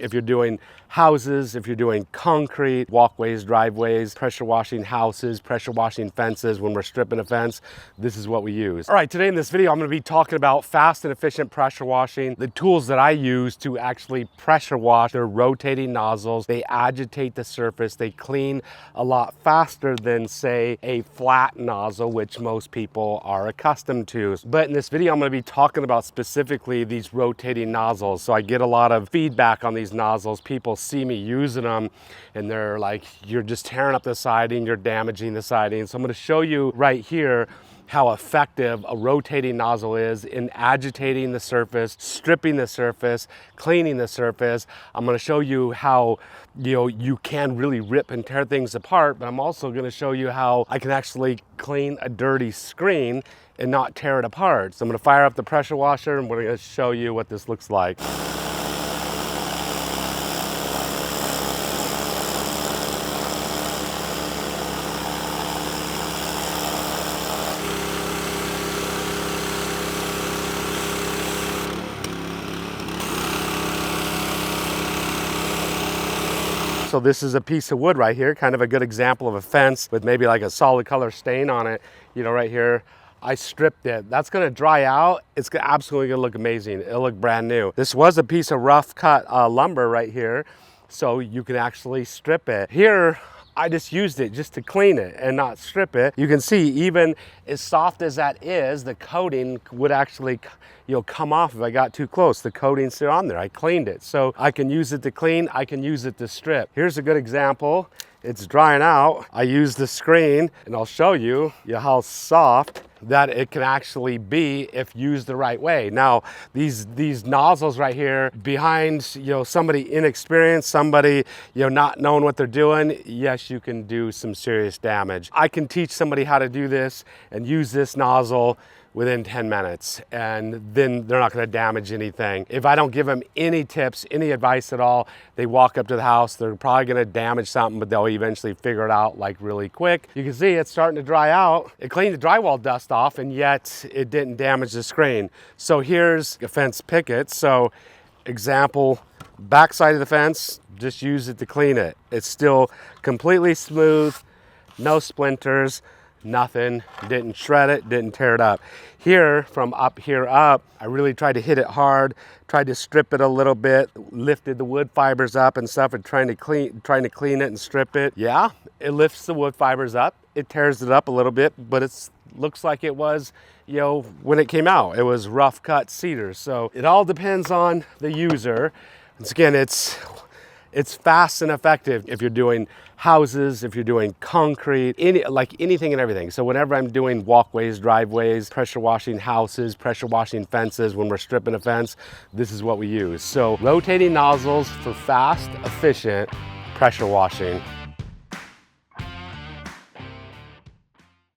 if you're doing houses, if you're doing concrete, walkways, driveways, pressure washing houses, pressure washing fences. When we're stripping a fence, this is what we use. All right, today in this video, I'm gonna be talking about fast and efficient pressure washing. The tools that I use to actually pressure wash, they're rotating nozzles. They agitate the surface. They clean a lot faster than, say, a flat nozzle, which most people are accustomed to. But in this video, I'm gonna be talking about specifically these rotating nozzles. So I get a lot of feedback on these nozzles. People see me using them and they're like, you're just tearing up the siding, you're damaging the siding. So I'm going to show you right here how effective a rotating nozzle is in agitating the surface, stripping the surface, cleaning the surface. I'm going to show you how you can really rip and tear things apart, but I'm also going to show you how I can actually clean a dirty screen and not tear it apart. So I'm going to fire up the pressure washer and we're going to show you what this looks like. So this is a piece of wood right here, kind of a good example of a fence with maybe like a solid color stain on it. Right here, I stripped it. That's gonna dry out. It's absolutely gonna look amazing. It'll look brand new. This was a piece of rough cut lumber right here, so you can actually strip it. Here, I just used it just to clean it and not strip it. You can see even as soft as that is, the coating would actually come off if I got too close. The coating's still on there. I cleaned it. So I can use it to clean, I can use it to strip. Here's a good example. It's drying out. I use the screen and I'll show you how soft that it can actually be if used the right way. Now, these nozzles right here, behind somebody inexperienced, somebody not knowing what they're doing, yes, you can do some serious damage. I can teach somebody how to do this and use this nozzle within 10 minutes, and then they're not gonna damage anything. If I don't give them any tips, any advice at all, they walk up to the house, they're probably gonna damage something, but they'll eventually figure it out like really quick. You can see it's starting to dry out. It cleaned the drywall dust off, and yet it didn't damage the screen. So here's a fence picket. So example, backside of the fence, just use it to clean it. It's still completely smooth, no splinters, nothing, didn't shred it, didn't tear it up. Here, from up here up, I really tried to hit it hard, tried to strip it a little bit, lifted the wood fibers up and stuff, and trying to clean it and strip it. Yeah, it lifts the wood fibers up, it tears it up a little bit, but it looks like it was, when it came out, it was rough cut cedar. So it all depends on the user. Once again, it's fast and effective if you're doing houses, if you're doing concrete, anything and everything. So whenever I'm doing walkways, driveways, pressure washing houses, pressure washing fences, when we're stripping a fence, this is what we use. So rotating nozzles for fast, efficient pressure washing.